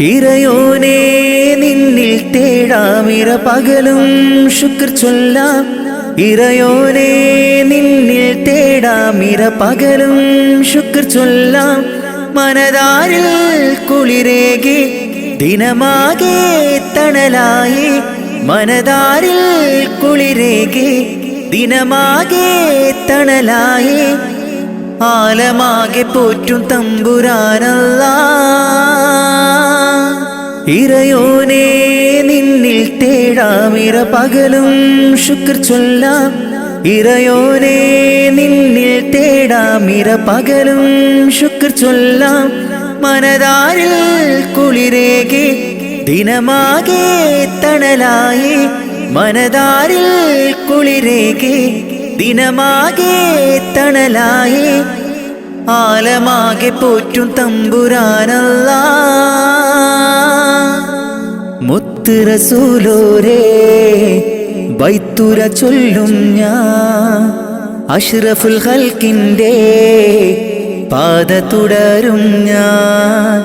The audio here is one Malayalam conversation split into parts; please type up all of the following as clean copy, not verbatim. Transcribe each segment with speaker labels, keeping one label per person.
Speaker 1: ഇറയോനേ നിന്നിൽ തേടാമിര പകലും ശുക്ർ ചൊല്ലാം. ഇറയോനേ നിന്നിൽ തേടാമിര പകലും ശുക്ർ ചൊല്ലാം. മനതാരിൽ കുളിരേകി ദിനമാകെ തണലായി. മനതാരിൽ കുളിരേകി ദിനമാകെ തണലായി. ആലമാകെ പോറ്റും തമ്പുരാനല്ലാഹ്. ഇറയോനേ നിന്നിൽ തേടാമിര പകലും ശുക്ർ ചൊല്ലാം. ഇറയോനേ നിന്നിൽ തേടാമിര പകലും ശുക്ർ ചൊല്ലാം. മനതാരിൽ കുളിരേകി ദിനമാകെ തണലായി. മനതാരിൽ കുളിരേകി ദിനമാകെ തണലായി. ആലമാകെ പോറ്റും തമ്പുരാനല്ലാഹ്. മുത്ത് റസൂലോരേ ബൈത്തുര ചൊല്ലും ഞാൻ. അഷ്റഫുൽ ഖൽക്കിന്റെ പാത തുടരും ഞാൻ.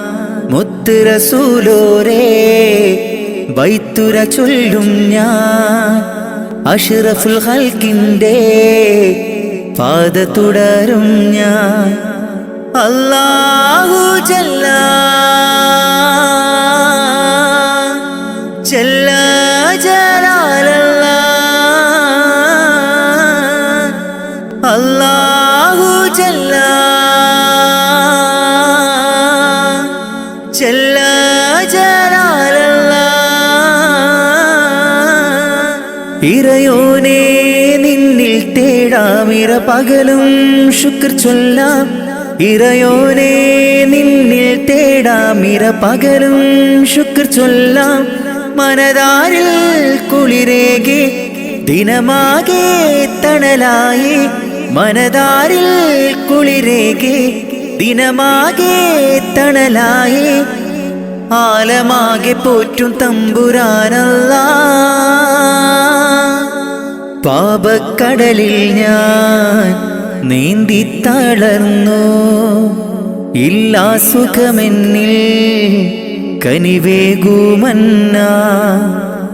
Speaker 1: മുത്ത് റസൂലോരേ ബൈത്തുര ചൊല്ലും ഞാൻ. അഷ്റഫുൽ ഖൽക്കിന്റെ പാത തുടരും ഞാൻ. അല്ലാഹു ജല്ല ജല്ല ജലാലല്ലാഹ്. അല്ലാഹു ജല്ല ജല്ല ജലാലല്ലാഹ്. ഇറയോനേ നിന്നിൽ തേടാമിര പകലും ശുക്ർ ചൊല്ലാം. ഇറയോനേ നിന്നിൽ തേടാമിര പകലും ശുക്ർ ചൊല്ലാം. മനതാരിൽ കുളിരേകി ദിനമാകെ തണലായി. മനതാരിൽ കുളിരേകി ദിനമാകെ തണലായി. ആലമാകെ പോറ്റും തമ്പുരാനല്ലാഹ്. പാപക്കടലിൽ ഞാൻ നീന്തി തളർന്നു. ഇല്ലാ സുഖമെന്നിൽ കനിവേകുമന്ന.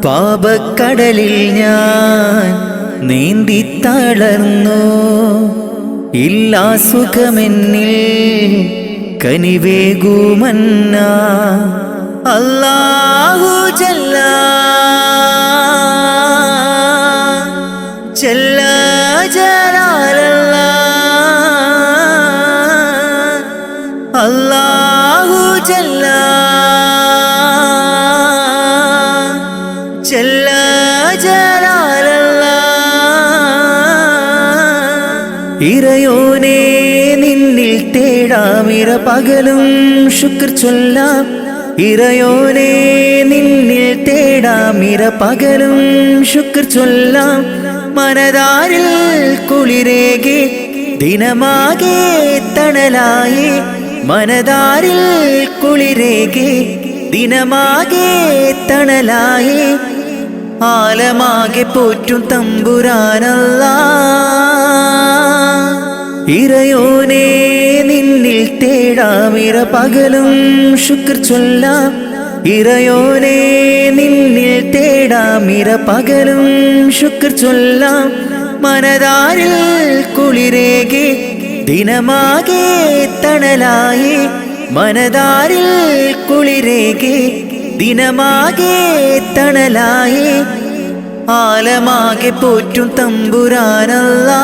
Speaker 1: പാപക്കടലിൽ ഞാൻ നീന്തി തളർന്നു. ഇല്ലാ സുഖമെന്നിൽ കനിവേകുമന്ന. അല്ലാഹു ജല്ല ജല്ല ജലാലല്ലാഹ്. അല്ലാഹു ജല്ല ജല്ല ജലാലല്ലാഹ്. ഇറയോനേ നിന്നിൽ തേടാമിര പകലും ശുക്ർ ചൊല്ലാം. ഇറയോനേ നിന്നിൽ തേടാമിര പകലും ശുക്ർ ചൊല്ലാം. മനതാരിൽ കുളിരേകി ദിനമാകെ തണലായി. മനതാരിൽ കുളിരേകി ദിനമാകെ തണലായി. ആലമാകെ പോറ്റും തമ്പുരാനല്ലാഹ്. ഇറയോനേ നിന്നിൽ തേടാമിര പകലും ശുക്ർ ചൊല്ലാം. ഇറയോനേ നിന്നിൽ തേടാമിര പകലും ശുക്ർ ചൊല്ലാം. മനതാരിൽ കുളിരേകി ദിനമാകെ തണലായി. മനതാരിൽ കുളിരേകി ദിനമാകെ തണലായി. ആലമാകെ പോറ്റും തമ്പുരാനല്ലാഹ്.